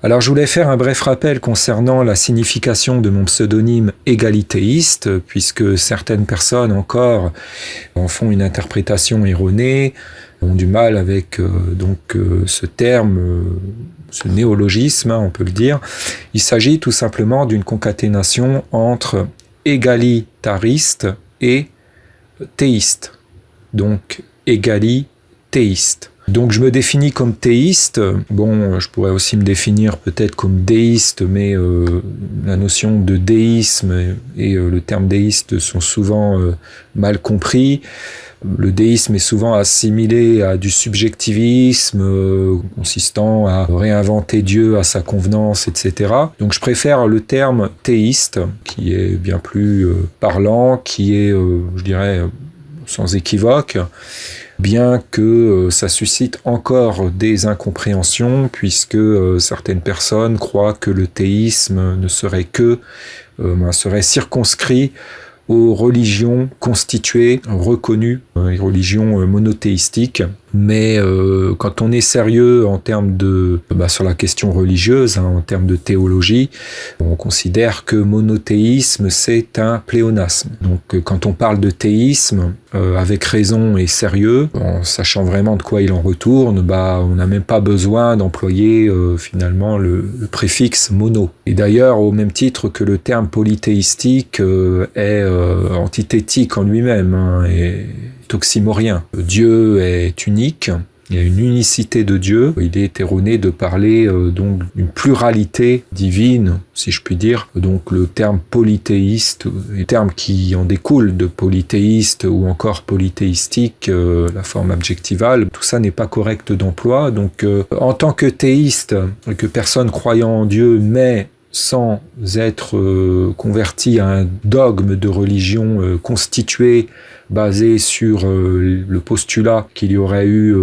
Alors je voulais faire un bref rappel concernant la signification de mon pseudonyme égalitéiste, puisque certaines personnes encore en font une interprétation erronée, ont du mal avec ce terme, ce néologisme, on peut le dire. Il s'agit tout simplement d'une concaténation entre égalitariste et théiste, donc égalitéiste. Donc je me définis comme théiste. Bon, je pourrais aussi me définir peut-être comme déiste, mais la notion de déisme et le terme déiste sont souvent mal compris. Le déisme est souvent assimilé à du subjectivisme, consistant à réinventer Dieu à sa convenance, etc. Donc je préfère le terme théiste, qui est bien plus parlant, qui est, je dirais, sans équivoque, bien que ça suscite encore des incompréhensions, puisque certaines personnes croient que le théisme ne serait serait circonscrit aux religions constituées, reconnues, les religions monothéistiques. Mais quand on est sérieux en termes sur la question religieuse, en termes de théologie, on considère que monothéisme, c'est un pléonasme. Donc quand on parle de théisme, avec raison et sérieux, en sachant vraiment de quoi il en retourne, on n'a même pas besoin d'employer finalement le préfixe mono. Et d'ailleurs, au même titre que le terme polythéistique est antithétique en lui-même, et oxymorien. Dieu est unique, il y a une unicité de Dieu. Il est erroné de parler donc d'une pluralité divine, si je puis dire. Donc le terme polythéiste, les termes qui en découlent de polythéiste ou encore polythéistique, la forme adjectivale, tout ça n'est pas correct d'emploi. Donc en tant que théiste, que personne croyant en Dieu, mais sans être converti à un dogme de religion constitué, basé sur le postulat qu'il y aurait eu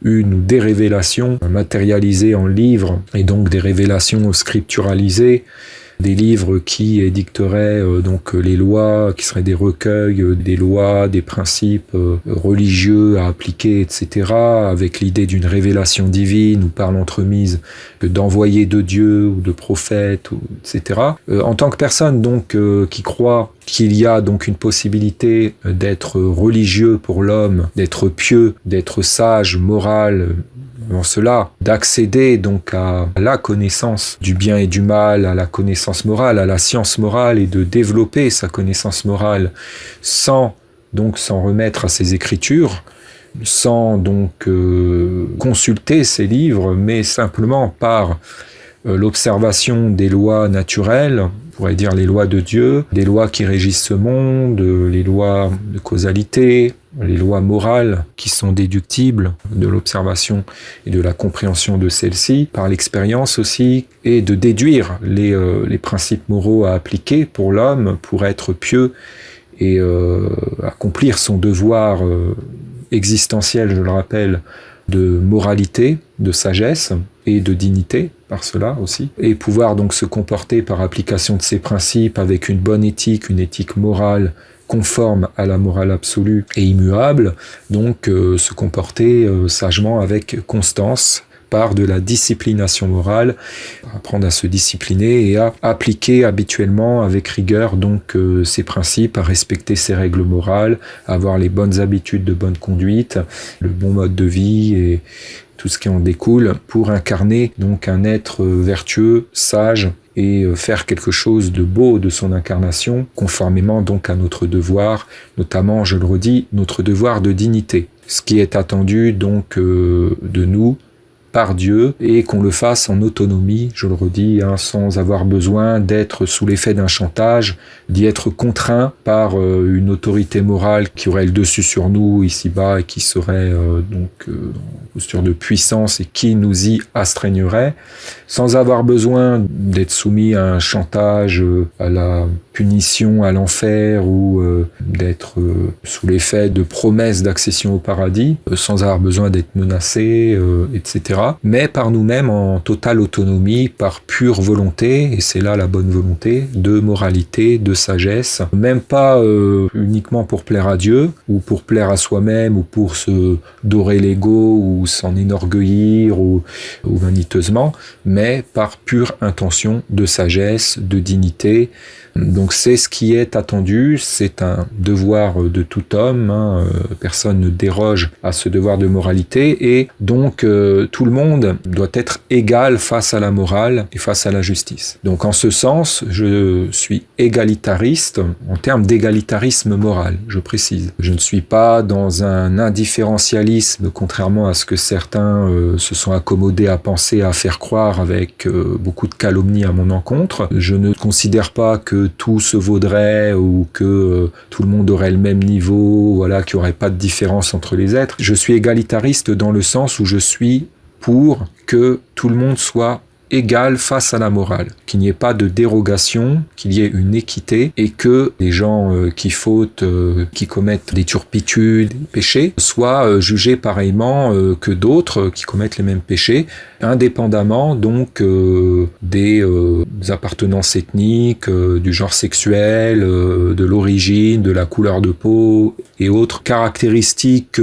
une ou des révélations matérialisées en livres, et donc des révélations scripturalisées, des livres qui édicteraient donc les lois, qui seraient des recueils, des lois, des principes religieux à appliquer, etc., avec l'idée d'une révélation divine ou par l'entremise d'envoyés de Dieu ou de prophètes, etc. En tant que personne donc qui croit qu'il y a donc une possibilité d'être religieux pour l'homme, d'être pieux, d'être sage, moral, en cela, d'accéder donc à la connaissance du bien et du mal, à la connaissance morale, à la science morale, et de développer sa connaissance morale sans s'en remettre à ses écritures, sans donc consulter ses livres, mais simplement par l'observation des lois naturelles, on pourrait dire les lois de Dieu, des lois qui régissent ce monde, les lois de causalité, les lois morales qui sont déductibles de l'observation et de la compréhension de celles-ci, par l'expérience aussi, et de déduire les principes moraux à appliquer pour l'homme, pour être pieux et accomplir son devoir existentiel, je le rappelle, de moralité, de sagesse et de dignité, par cela aussi, et pouvoir donc se comporter par application de ces principes avec une bonne éthique, une éthique morale conforme à la morale absolue et immuable, donc se comporter sagement avec constance, par de la disciplination morale, apprendre à se discipliner et à appliquer habituellement avec rigueur donc ces principes, à respecter ses règles morales, à avoir les bonnes habitudes de bonne conduite, le bon mode de vie et tout ce qui en découle pour incarner donc un être vertueux, sage, et faire quelque chose de beau de son incarnation, conformément donc à notre devoir, notamment, je le redis, notre devoir de dignité. Ce qui est attendu donc de nous, par Dieu, et qu'on le fasse en autonomie, je le redis, sans avoir besoin d'être sous l'effet d'un chantage, d'y être contraint par une autorité morale qui aurait le dessus sur nous ici-bas et qui serait en posture de puissance et qui nous y astreignerait, sans avoir besoin d'être soumis à un chantage, à la punition à l'enfer ou d'être sous l'effet de promesses d'accession au paradis, sans avoir besoin d'être menacé, etc. Mais par nous-mêmes en totale autonomie, par pure volonté, et c'est là la bonne volonté, de moralité, de sagesse, même pas uniquement pour plaire à Dieu, ou pour plaire à soi-même, ou pour se dorer l'ego, ou s'en enorgueillir, ou vaniteusement, mais par pure intention de sagesse, de dignité. Donc c'est ce qui est attendu, c'est un devoir de tout homme, personne ne déroge à ce devoir de moralité, et donc tout le monde doit être égal face à la morale et face à la justice. Donc en ce sens, je suis égalitariste en termes d'égalitarisme moral, je précise. Je ne suis pas dans un indifférencialisme, contrairement à ce que certains se sont accommodés à penser, à faire croire avec beaucoup de calomnies à mon encontre. Je ne considère pas que tout se vaudrait ou que tout le monde aurait le même niveau, voilà, qu'il n'y aurait pas de différence entre les êtres. Je suis égalitariste dans le sens où je suis pour que tout le monde soit égal face à la morale, qu'il n'y ait pas de dérogation, qu'il y ait une équité et que les gens qui fautent, qui commettent des turpitudes, des péchés, soient jugés pareillement que d'autres qui commettent les mêmes péchés, indépendamment donc des appartenances ethniques, du genre sexuel, de l'origine, de la couleur de peau et autres caractéristiques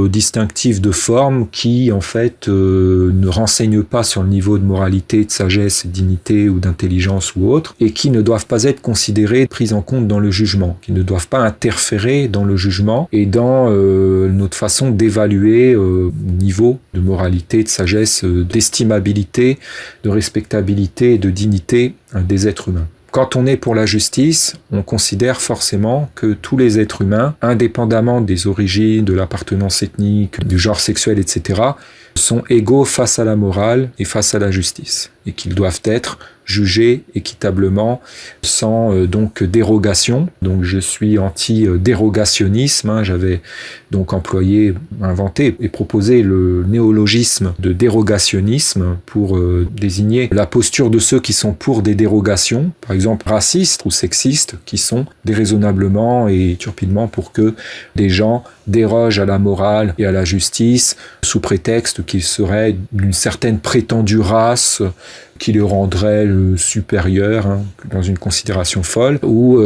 distinctives de forme qui en fait ne renseignent pas sur le niveau de moralité, de sagesse, de dignité ou d'intelligence ou autre, et qui ne doivent pas être considérées, prises en compte dans le jugement, qui ne doivent pas interférer dans le jugement et dans notre façon d'évaluer le niveau de moralité, de sagesse, d'estimabilité, de respectabilité et de dignité des êtres humains. Quand on est pour la justice, on considère forcément que tous les êtres humains, indépendamment des origines, de l'appartenance ethnique, du genre sexuel, etc., sont égaux face à la morale et face à la justice, et qu'ils doivent être jugés équitablement sans donc dérogation. Donc je suis anti-dérogationnisme, j'avais donc inventé et proposé le néologisme de dérogationnisme pour désigner la posture de ceux qui sont pour des dérogations, par exemple racistes ou sexistes, qui sont déraisonnablement et turpidement pour que des gens dérogent à la morale et à la justice sous prétexte qu'ils seraient d'une certaine prétendue race qui les rendrait supérieurs dans une considération folle, ou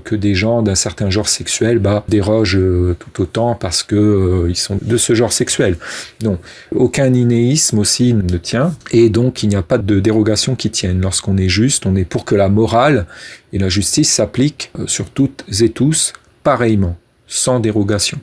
que des gens d'un certain genre sexuel dérogent tout autant parce que ils sont de ce genre sexuel. Donc aucun inéisme aussi ne tient, et donc il n'y a pas de dérogation qui tienne. Lorsqu'on est juste, on est pour que la morale et la justice s'appliquent sur toutes et tous pareillement, sans dérogation.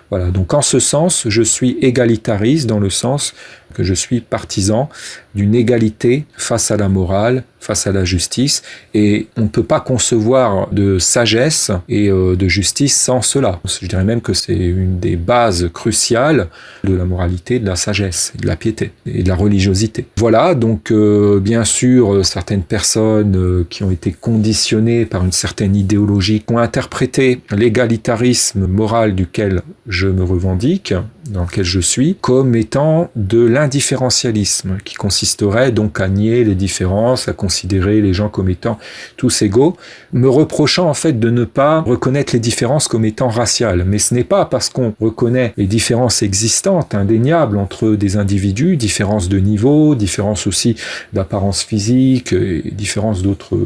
Voilà, donc en ce sens, je suis égalitariste dans le sens que je suis partisan d'une égalité face à la morale, face à la justice, et on ne peut pas concevoir de sagesse et de justice sans cela. Je dirais même que c'est une des bases cruciales de la moralité, de la sagesse, de la piété et de la religiosité. Voilà, donc bien sûr, certaines personnes qui ont été conditionnées par une certaine idéologie, qui ont interprété l'égalitarisme moral duquel je me revendique, dans lequel je suis, comme étant de l'indifférencialisme, qui consisterait donc à nier les différences, à considérer les gens comme étant tous égaux, me reprochant en fait de ne pas reconnaître les différences comme étant raciales. Mais ce n'est pas parce qu'on reconnaît les différences existantes, indéniables, entre des individus, différences de niveau, différences aussi d'apparence physique, et différences à d'autres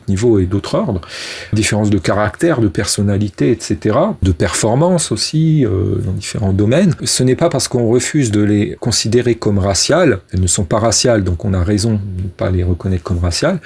niveaux et d'autres ordres, différences de caractère, de personnalité, etc., de performance aussi, dans différents domaines. Ce n'est pas parce qu'on refuse de les considérer comme raciales, elles ne sont pas raciales, donc on a raison de ne pas les reconnaître comme raciales,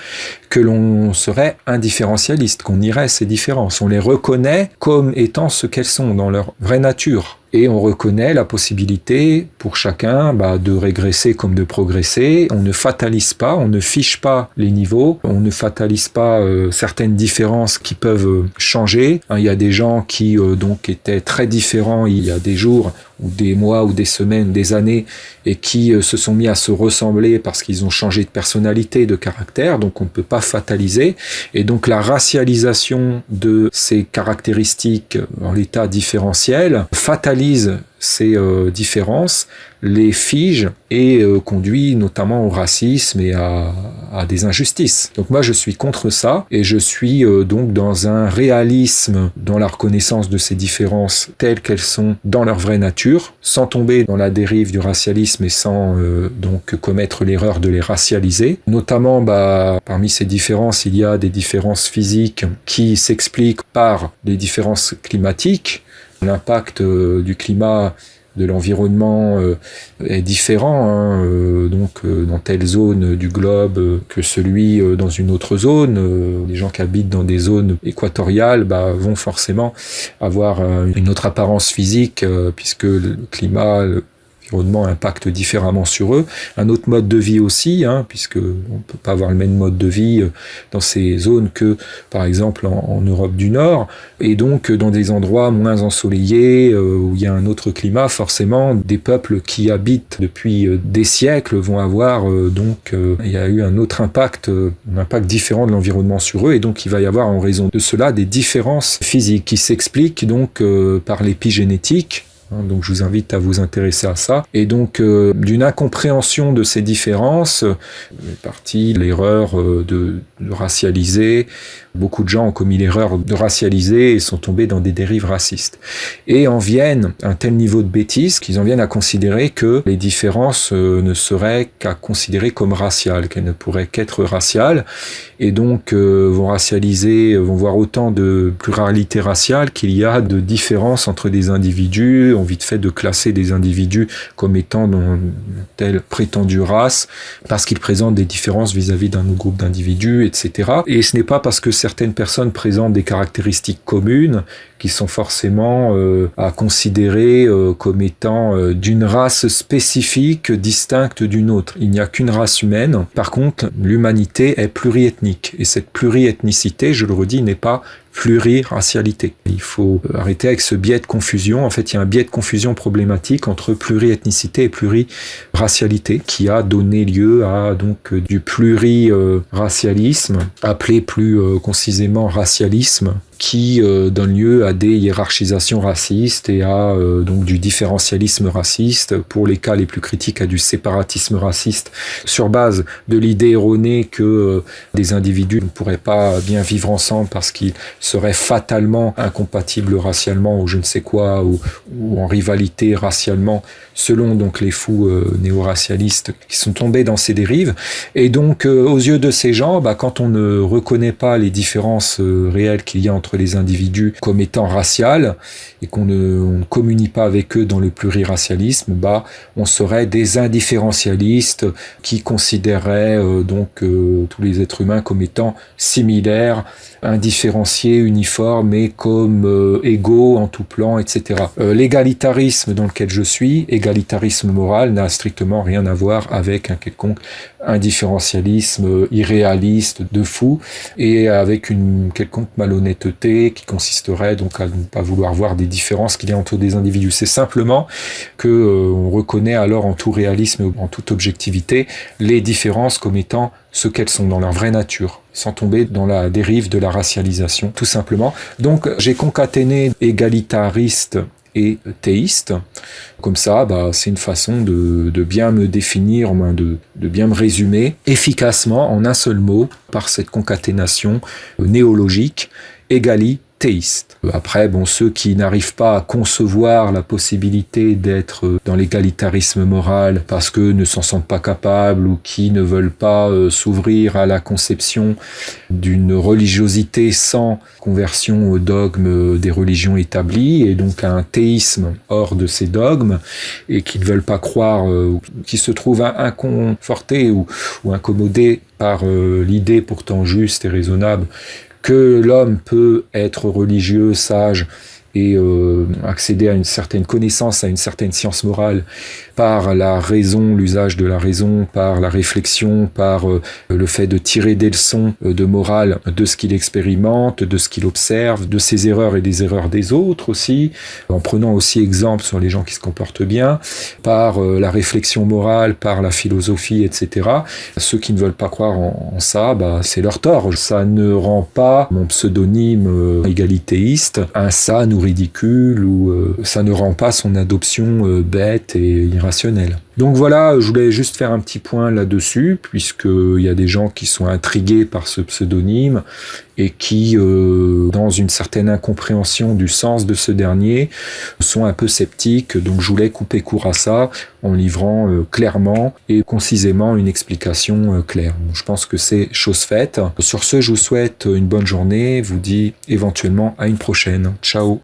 que l'on serait indifférencialiste, qu'on nierait ces différences. On les reconnaît comme étant ce qu'elles sont dans leur vraie nature. Et on reconnaît la possibilité pour chacun de régresser comme de progresser. On ne fatalise pas, on ne fiche pas les niveaux, on ne fatalise pas certaines différences qui peuvent changer. Il y a des gens qui donc étaient très différents il y a des jours ou des mois ou des semaines, des années, et qui se sont mis à se ressembler parce qu'ils ont changé de personnalité, de caractère, donc on ne peut pas fataliser. Et donc la racialisation de ces caractéristiques en l'état différentiel fatalise banalise ces différences, les fige et conduit notamment au racisme et à des injustices. Donc moi je suis contre ça et je suis donc dans un réalisme dans la reconnaissance de ces différences telles qu'elles sont dans leur vraie nature, sans tomber dans la dérive du racialisme et sans donc commettre l'erreur de les racialiser. Notamment parmi ces différences, il y a des différences physiques qui s'expliquent par les différences climatiques. L'impact du climat, de l'environnement est différent, dans telle zone du globe que celui dans une autre zone. Les gens qui habitent dans des zones équatoriales vont forcément avoir une autre apparence physique puisque le climat, l'environnement impacte différemment sur eux. Un autre mode de vie aussi, puisque on ne peut pas avoir le même mode de vie dans ces zones que, par exemple, en Europe du Nord. Et donc, dans des endroits moins ensoleillés, où il y a un autre climat, forcément, des peuples qui habitent depuis des siècles vont avoir, il y a eu un autre impact, un impact différent de l'environnement sur eux. Et donc, il va y avoir, en raison de cela, des différences physiques qui s'expliquent donc par l'épigénétique. Donc je vous invite à vous intéresser à ça. Et donc d'une incompréhension de ces différences est partie l'erreur de racialiser. Beaucoup de gens ont commis l'erreur de racialiser et sont tombés dans des dérives racistes. Et en viennent à un tel niveau de bêtise qu'ils en viennent à considérer que les différences ne seraient qu'à considérer comme raciales, qu'elles ne pourraient qu'être raciales. Et donc vont racialiser, vont voir autant de pluralité raciale qu'il y a de différences entre des individus, ont vite fait de classer des individus comme étant dans telle prétendue race, parce qu'ils présentent des différences vis-à-vis d'un autre groupe d'individus, etc. Et ce n'est pas parce que certaines personnes présentent des caractéristiques communes qui sont forcément à considérer comme étant d'une race spécifique distincte d'une autre. Il n'y a qu'une race humaine. Par contre, l'humanité est pluriethnique. Et cette pluriethnicité, je le redis, n'est pas pluriracialité. Il faut arrêter avec ce biais de confusion. En fait, il y a un biais de confusion problématique entre pluriethnicité et pluriracialité qui a donné lieu à donc du pluriracialisme, appelé plus concisément racialisme, qui donne lieu à des hiérarchisations racistes et à donc du différentialisme raciste, pour les cas les plus critiques à du séparatisme raciste, sur base de l'idée erronée que des individus ne pourraient pas bien vivre ensemble parce qu'ils seraient fatalement incompatibles racialement ou je ne sais quoi, ou en rivalité racialement, selon donc les fous néo-racialistes qui sont tombés dans ces dérives. Et donc aux yeux de ces gens, quand on ne reconnaît pas les différences réelles qu'il y a entre les individus comme étant raciales et qu'on ne communie pas avec eux dans le pluriracialisme, on serait des indifférencialistes qui considéreraient tous les êtres humains comme étant similaires, indifférenciés, uniformes et comme égaux en tout plan, etc. L'égalitarisme dans lequel je suis, égalitarisme moral, n'a strictement rien à voir avec un quelconque indifférencialisme irréaliste de fou et avec une quelconque malhonnêteté qui consisterait donc à ne pas vouloir voir des différences qu'il y a entre des individus. C'est simplement que on reconnaît alors en tout réalisme, en toute objectivité, les différences comme étant ce qu'elles sont dans leur vraie nature, sans tomber dans la dérive de la racialisation, tout simplement. Donc j'ai concaténé égalitariste et théiste. Comme ça, c'est une façon de bien me définir, de bien me résumer efficacement en un seul mot par cette concaténation néologique, égalithéiste. Après, ceux qui n'arrivent pas à concevoir la possibilité d'être dans l'égalitarisme moral parce que ne s'en sentent pas capables ou qui ne veulent pas s'ouvrir à la conception d'une religiosité sans conversion au dogme des religions établies et donc à un théisme hors de ces dogmes et qui ne veulent pas croire, qui se trouvent inconfortés ou incommodés par l'idée pourtant juste et raisonnable que l'homme peut être religieux, sage et accéder à une certaine connaissance, à une certaine science morale par la raison, l'usage de la raison, par la réflexion, par le fait de tirer des leçons de morale de ce qu'il expérimente, de ce qu'il observe, de ses erreurs et des erreurs des autres aussi, en prenant aussi exemple sur les gens qui se comportent bien, par la réflexion morale, par la philosophie, etc. Ceux qui ne veulent pas croire en ça, c'est leur tort. Ça ne rend pas mon pseudonyme égalitéiste un ça nous ou ridicule, ou ça ne rend pas son adoption bête et irrationnelle. Donc voilà, je voulais juste faire un petit point là-dessus, puisqu'il y a des gens qui sont intrigués par ce pseudonyme et qui, dans une certaine incompréhension du sens de ce dernier, sont un peu sceptiques. Donc je voulais couper court à ça en livrant clairement et concisément une explication claire. Donc, je pense que c'est chose faite. Sur ce, je vous souhaite une bonne journée, vous dis éventuellement à une prochaine. Ciao.